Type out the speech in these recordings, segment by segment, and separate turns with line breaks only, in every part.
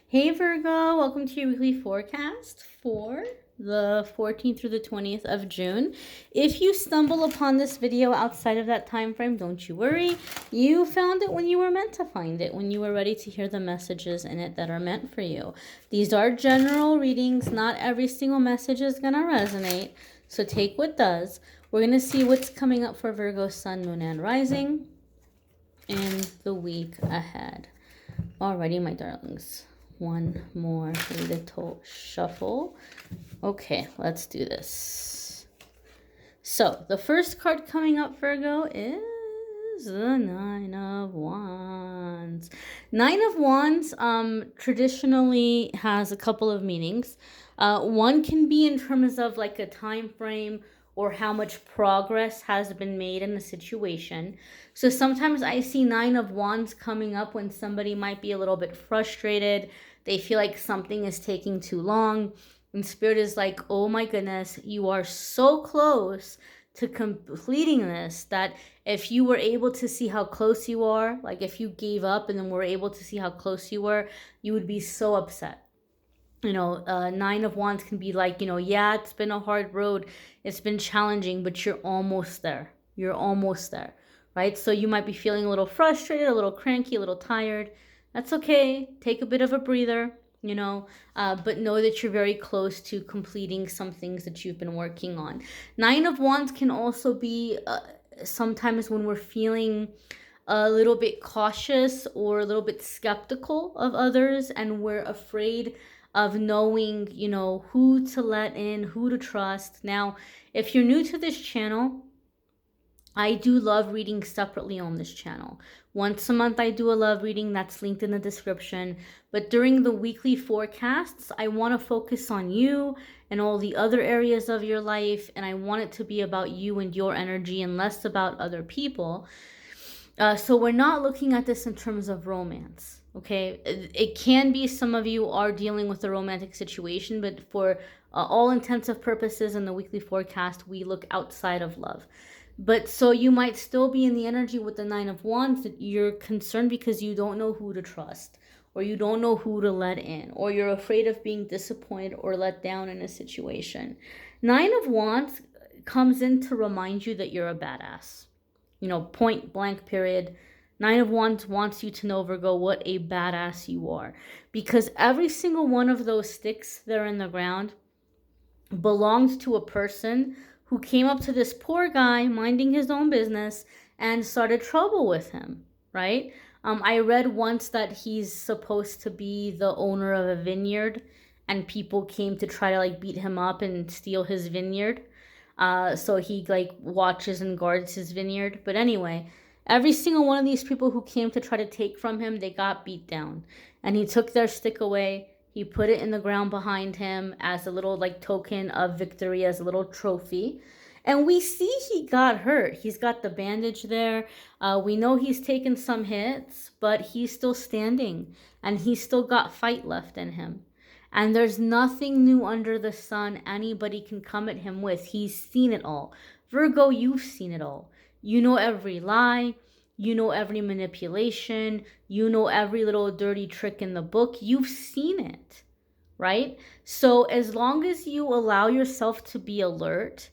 Hey Virgo, welcome to your weekly forecast for the 14th through the 20th of June. If you stumble upon this video outside of that time frame, don't you worry. You found it when you were meant to find it, when you were ready to hear the messages in it that are meant for you. These are general readings. Not every single message is going to resonate, so take what does. We're going to see what's coming up for Virgo, Sun, Moon, and Rising in the week ahead. Alrighty, my darlings. One more little shuffle. Okay, let's do this. So, the first card coming up, Virgo, is the Nine of Wands. Nine of Wands traditionally has a couple of meanings. One can be in terms of like a time frame or how much progress has been made in a situation. So sometimes I see Nine of Wands coming up when somebody might be a little bit frustrated. They feel like something is taking too long. And Spirit is like, oh my goodness, you are so close to completing this that if you were able to see how close you are, like if you gave up and then were able to see how close you were, you would be so upset. Nine of Wands can be like, yeah, it's been a hard road. It's been challenging, but you're almost there. You're almost there, right? So you might be feeling a little frustrated, a little cranky, a little tired. That's okay. Take a bit of a breather, but know that you're very close to completing some things that you've been working on. Nine of Wands can also be sometimes when we're feeling a little bit cautious or a little bit skeptical of others and we're afraid of knowing, who to let in, who to trust. Now, if you're new to this channel, I do love reading separately on this channel. Once a month, I do a love reading that's linked in the description. But during the weekly forecasts, I want to focus on you and all the other areas of your life. And I want it to be about you and your energy and less about other people. So we're not looking at this in terms of romance. Okay, it can be some of you are dealing with a romantic situation, but for all intensive purposes in the weekly forecast, we look outside of love. But so you might still be in the energy with the Nine of Wands that you're concerned because you don't know who to trust, or you don't know who to let in, or you're afraid of being disappointed or let down in a situation. Nine of Wands comes in to remind you that you're a badass. Point blank period. Nine of Wands wants you to know, Virgo, what a badass you are. Because every single one of those sticks there in the ground belongs to a person who came up to this poor guy minding his own business and started trouble with him, right? I read once that he's supposed to be the owner of a vineyard and people came to try to beat him up and steal his vineyard. So he watches and guards his vineyard. But anyway, every single one of these people who came to try to take from him, they got beat down. And he took their stick away. He put it in the ground behind him as a little token of victory, as a little trophy. And we see he got hurt. He's got the bandage there. We know he's taken some hits, but he's still standing. And he's still got fight left in him. And there's nothing new under the sun anybody can come at him with. He's seen it all. Virgo, you've seen it all. You know every lie. You know every manipulation. You know every little dirty trick in the book. You've seen it, right? So as long as you allow yourself to be alert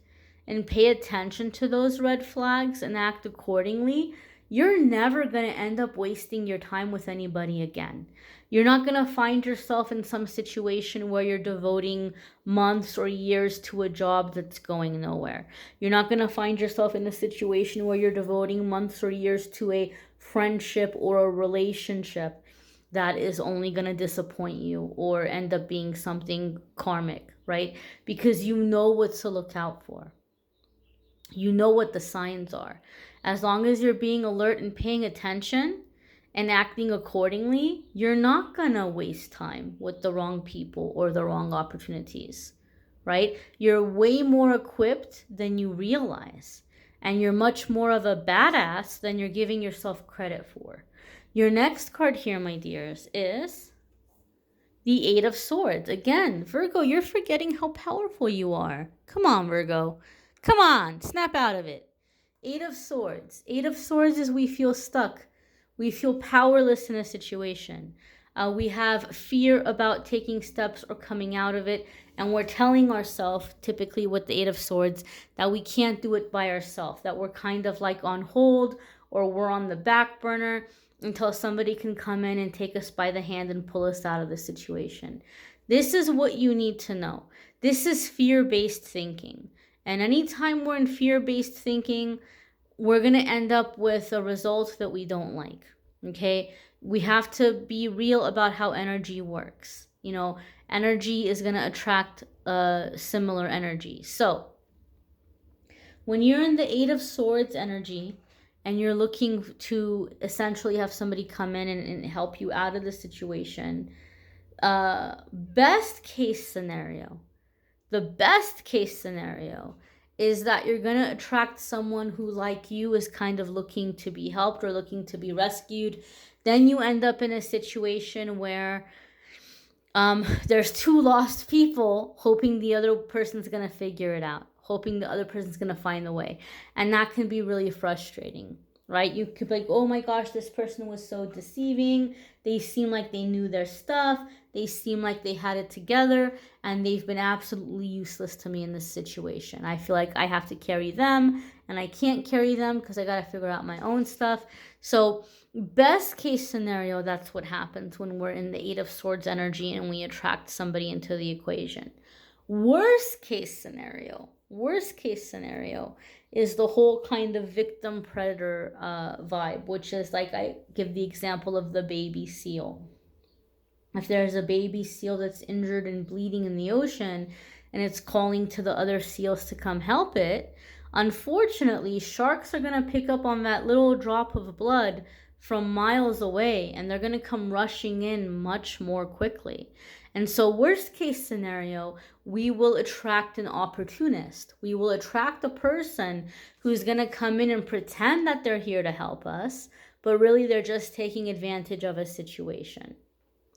and pay attention to those red flags and act accordingly, you're never going to end up wasting your time with anybody again. You're not going to find yourself in some situation where you're devoting months or years to a job that's going nowhere. You're not going to find yourself in a situation where you're devoting months or years to a friendship or a relationship that is only going to disappoint you or end up being something karmic, right? Because you know what to look out for. You know what the signs are. As long as you're being alert and paying attention and acting accordingly, you're not going to waste time with the wrong people or the wrong opportunities, right? You're way more equipped than you realize. And you're much more of a badass than you're giving yourself credit for. Your next card here, my dears, is the Eight of Swords. Again, Virgo, you're forgetting how powerful you are. Come on, Virgo. Come on, snap out of it. Eight of Swords. Eight of Swords is we feel stuck. We feel powerless in a situation. We have fear about taking steps or coming out of it. And we're telling ourselves, typically with the Eight of Swords, that we can't do it by ourselves, that we're kind of like on hold or we're on the back burner until somebody can come in and take us by the hand and pull us out of the situation. This is what you need to know. This is fear-based thinking. And anytime we're in fear-based thinking, we're going to end up with a result that we don't like. Okay? We have to be real about how energy works. You know, energy is going to attract similar energy. So, when you're in the Eight of Swords energy and you're looking to essentially have somebody come in and help you out of the situation, best case scenario, the best case scenario is that you're going to attract someone who, like you, is kind of looking to be helped or looking to be rescued. Then you end up in a situation where there's two lost people hoping the other person's going to figure it out, hoping the other person's going to find the way. And that can be really frustrating, right? You could be like, oh my gosh, this person was so deceiving. They seem like they knew their stuff. They seem like they had it together, and they've been absolutely useless to me in this situation. I feel like I have to carry them, and I can't carry them because I got to figure out my own stuff. So best case scenario, that's what happens when we're in the Eight of Swords energy and we attract somebody into the equation. Worst case scenario is the whole kind of victim predator vibe, which is like, I give the example of the baby seal. If there's a baby seal that's injured and bleeding in the ocean and it's calling to the other seals to come help it, unfortunately, sharks are going to pick up on that little drop of blood from miles away, and they're going to come rushing in much more quickly. And so worst case scenario, we will attract an opportunist. We will attract a person who's going to come in and pretend that they're here to help us, but really they're just taking advantage of a situation,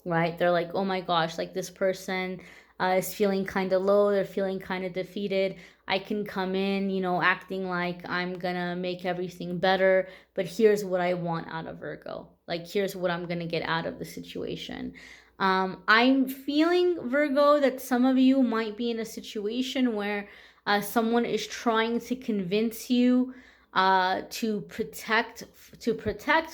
right? They're like, oh my gosh, like this person is feeling kind of low. They're feeling kind of defeated. I can come in, you know, acting like I'm gonna make everything better, but here's what I want out of Virgo. Like, here's what I'm gonna get out of the situation. I'm feeling, Virgo, that some of you might be in a situation where someone is trying to convince you to protect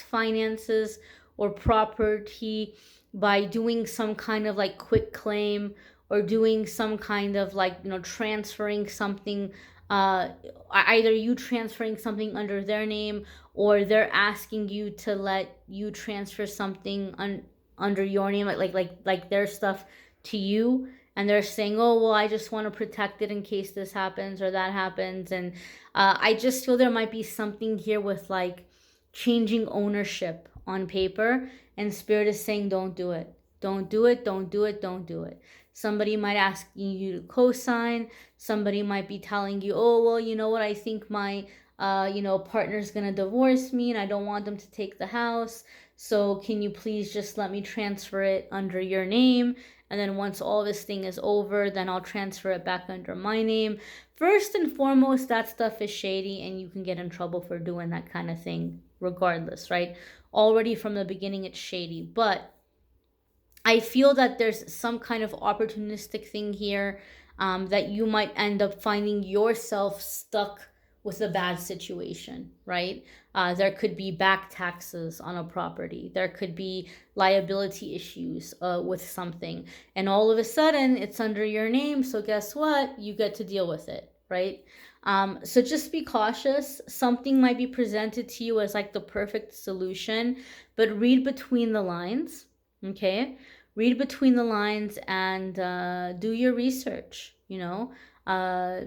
finances or property by doing some kind of like quick claim, or doing some kind of like, you know, transferring something, either you transferring something under their name, or they're asking you to let you transfer something under your name, like their stuff to you. And they're saying, oh, well, I just want to protect it in case this happens or that happens. And I just feel there might be something here with like changing ownership on paper, and Spirit is saying, don't do it. Don't do it, don't do it, don't do it. Somebody might ask you to co-sign. Somebody might be telling you, oh, well, you know what, I think my partner's going to divorce me and I don't want them to take the house. So can you please just let me transfer it under your name? And then once all this thing is over, then I'll transfer it back under my name. First and foremost, that stuff is shady and you can get in trouble for doing that kind of thing regardless, right? Already from the beginning, it's shady. But I feel that there's some kind of opportunistic thing here, that you might end up finding yourself stuck with a bad situation, right? There could be back taxes on a property. There could be liability issues with something. And all of a sudden, it's under your name. So guess what? You get to deal with it, right? So just be cautious. Something might be presented to you as like the perfect solution, but read between the lines. Okay, read between the lines and do your research. You know,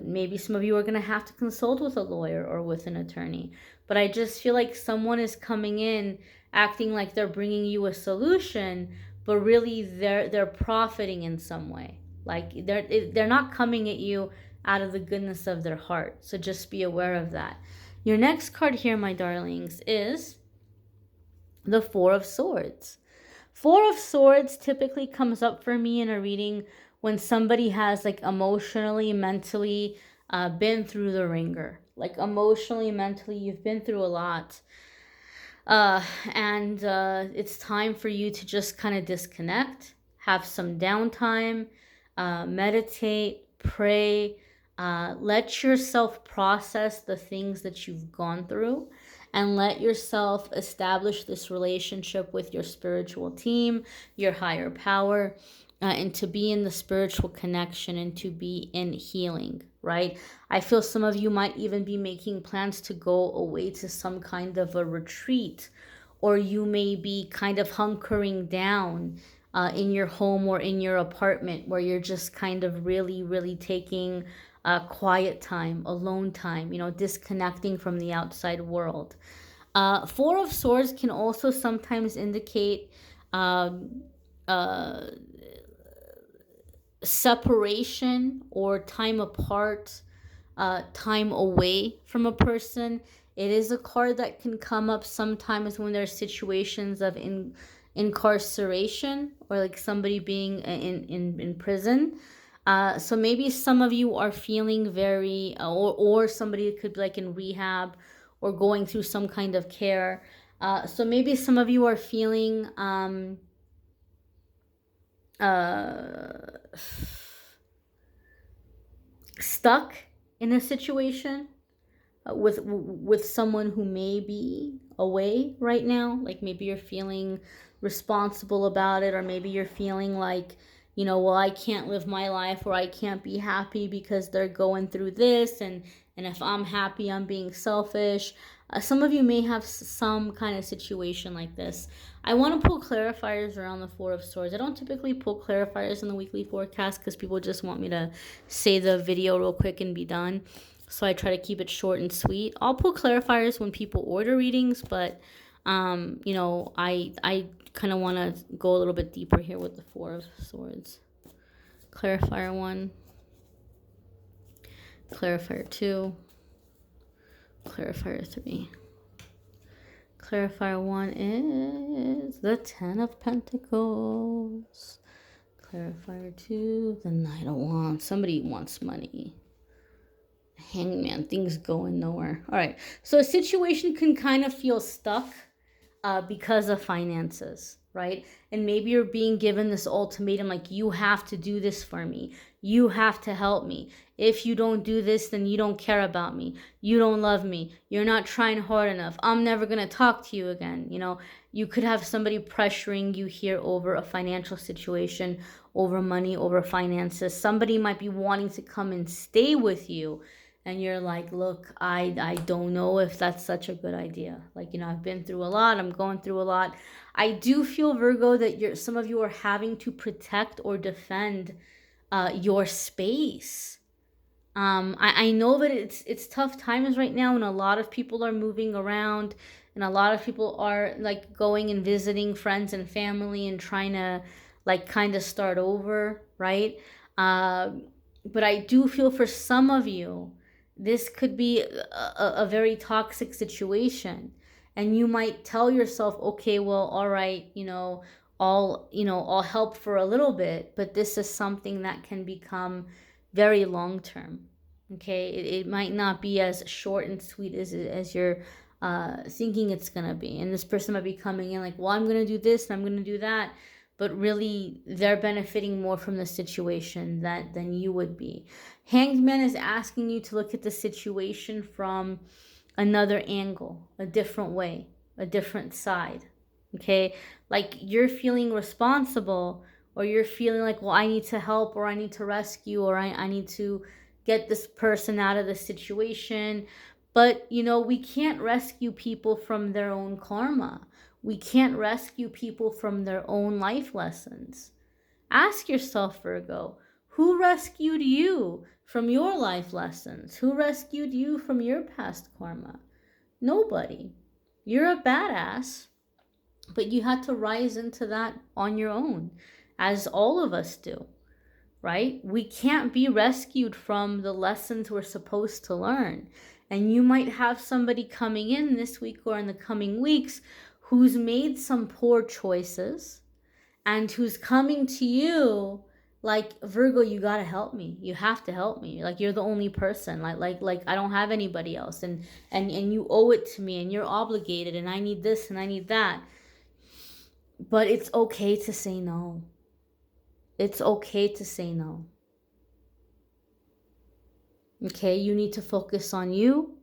maybe some of you are going to have to consult with a lawyer or with an attorney. But I just feel like someone is coming in acting like they're bringing you a solution, but really they're profiting in some way. Like they're not coming at you out of the goodness of their heart. So just be aware of that. Your next card here, my darlings, is the Four of Swords. Four of Swords typically comes up for me in a reading when somebody has like emotionally, mentally been through the ringer. Like emotionally, mentally, you've been through a lot. And it's time for you to just kind of disconnect, have some downtime, meditate, pray, let yourself process the things that you've gone through, and let yourself establish this relationship with your spiritual team, your higher power, and to be in the spiritual connection and to be in healing, right? I feel some of you might even be making plans to go away to some kind of a retreat, or you may be kind of hunkering down in your home or in your apartment, where you're just kind of really, really taking quiet time, alone time, disconnecting from the outside world. Four of Swords can also sometimes indicate um, uh, separation or time apart, time away from a person. It is a card that can come up sometimes when there's situations of incarceration, or like somebody being in prison. So maybe some of you are feeling very, or somebody could be like in rehab or going through some kind of care. So maybe some of you are feeling uh, stuck in a situation with someone who may be away right now. Like maybe you're feeling responsible about it, or maybe you're feeling like, well, I can't live my life, or I can't be happy because they're going through this, and if I'm happy, I'm being selfish. Some of you may have some kind of situation like this. I want to pull clarifiers around the Four of Swords. I don't typically pull clarifiers in the weekly forecast because people just want me to say the video real quick and be done. So I try to keep it short and sweet. I'll pull clarifiers when people order readings, but I kind of want to go a little bit deeper here with the Four of Swords. Clarifier 1, clarifier 2, clarifier 3. Clarifier 1 is the Ten of Pentacles. Clarifier 2, the Knight of Wands. Somebody wants money. Hangman, things going nowhere. All right, so a situation can kind of feel stuck because of finances, right? And maybe you're being given this ultimatum, like, you have to do this for me. You have to help me. If you don't do this, then you don't care about me. You don't love me. You're not trying hard enough. I'm never going to talk to you again. You could have somebody pressuring you here over a financial situation, over money, over finances. Somebody might be wanting to come and stay with you, and you're like, look, I don't know if that's such a good idea. Like, I've been through a lot. I'm going through a lot. I do feel, Virgo, that some of you are having to protect or defend your space. I know that it's tough times right now, and a lot of people are moving around, and a lot of people are like going and visiting friends and family and trying to like kind of start over, right? But I do feel for some of you, this could be a very toxic situation, and you might tell yourself, okay, well, all right, I'll help for a little bit, but this is something that can become very long term. Okay, it might not be as short and sweet as you're thinking it's gonna be, and this person might be coming in like, well, I'm gonna do this and I'm gonna do that, but really they're benefiting more from the situation than you would be. Hanged Man is asking you to look at the situation from another angle, a different way, a different side. Okay, like you're feeling responsible, or you're feeling like, well, I need to help, or I need to rescue, or I need to get this person out of the situation. But we can't rescue people from their own karma. We can't rescue people from their own life lessons. Ask yourself, Virgo, who rescued you from your life lessons? Who rescued you from your past karma? Nobody. You're a badass, but you had to rise into that on your own, as all of us do, right? We can't be rescued from the lessons we're supposed to learn. And you might have somebody coming in this week or in the coming weeks who's made some poor choices, and who's coming to you like, Virgo, you gotta help me. You have to help me. Like, you're the only person. Like I don't have anybody else, and you owe it to me, and you're obligated, and I need this and I need that. But it's okay to say no. It's okay to say no. Okay, you need to focus on you.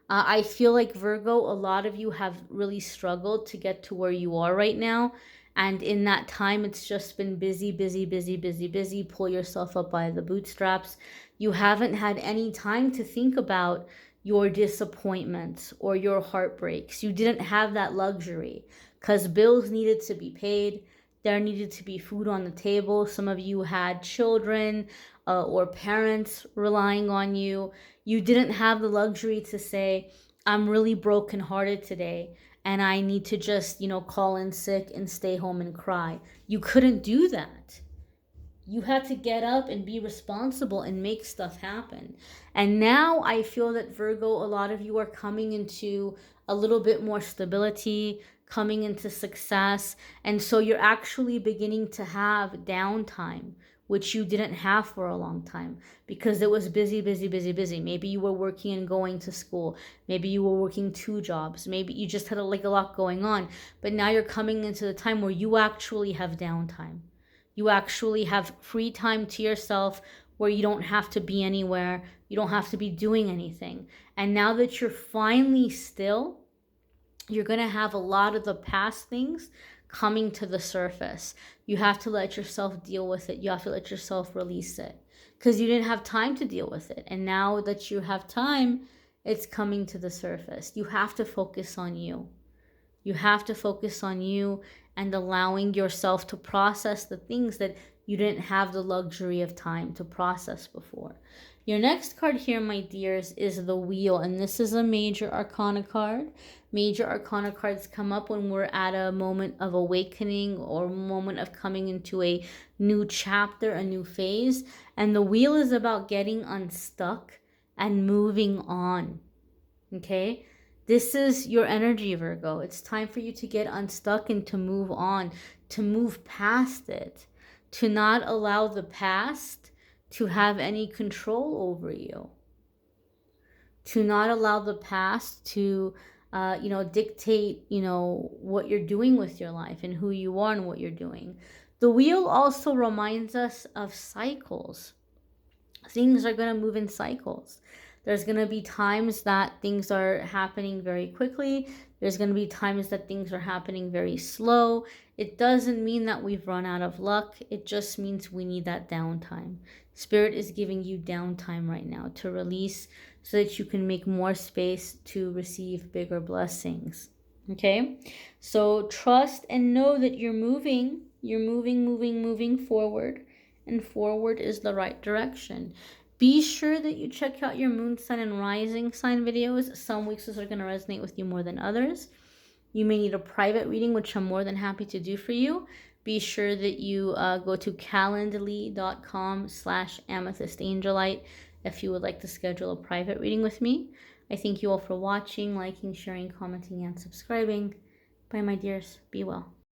I feel like, Virgo, a lot of you have really struggled to get to where you are right now. And in that time, it's just been busy, busy, busy, busy, busy. Pull yourself up by the bootstraps. You haven't had any time to think about your disappointments or your heartbreaks. You didn't have that luxury because bills needed to be paid. There needed to be food on the table. Some of you had children or parents relying on you. You didn't have the luxury to say, I'm really brokenhearted today and I need to just, call in sick and stay home and cry. You couldn't do that. You had to get up and be responsible and make stuff happen. And now I feel that, Virgo, a lot of you are coming into a little bit more stability, coming into success. And so you're actually beginning to have downtime, which you didn't have for a long time because it was busy, busy, busy, busy. Maybe you were working and going to school. Maybe you were working 2 jobs. Maybe you just had a lot going on. But now you're coming into the time where you actually have downtime. You actually have free time to yourself where you don't have to be anywhere. You don't have to be doing anything. And now that you're finally still, you're going to have a lot of the past things coming to the surface. You have to let yourself deal with it. You have to let yourself release it because you didn't have time to deal with it. And now that you have time, it's coming to the surface. You have to focus on you. You have to focus on you and allowing yourself to process the things that you didn't have the luxury of time to process before. Your next card here, my dears, is the Wheel, and this is a major arcana card. Major arcana cards come up when we're at a moment of awakening or a moment of coming into a new chapter, a new phase. And the Wheel is about getting unstuck and moving on. Okay? This is your energy, Virgo. It's time for you to get unstuck and to move on, to move past it, to not allow the past to have any control over you, to not allow the past to, dictate, what you're doing with your life and who you are and what you're doing. The Wheel also reminds us of cycles. Things are going to move in cycles. There's going to be times that things are happening very quickly. There's going to be times that things are happening very slow. It doesn't mean that we've run out of luck. It just means we need that downtime. Spirit is giving you downtime right now to release so that you can make more space to receive bigger blessings. Okay? So trust and know that you're moving. You're moving forward. And forward is the right direction. Be sure that you check out your moon sign and rising sign videos. Some weeks those are going to resonate with you more than others. You may need a private reading, which I'm more than happy to do for you. Be sure that you go to calendly.com/amethystangelite if you would like to schedule a private reading with me. I thank you all for watching, liking, sharing, commenting, and subscribing. Bye, my dears. Be well.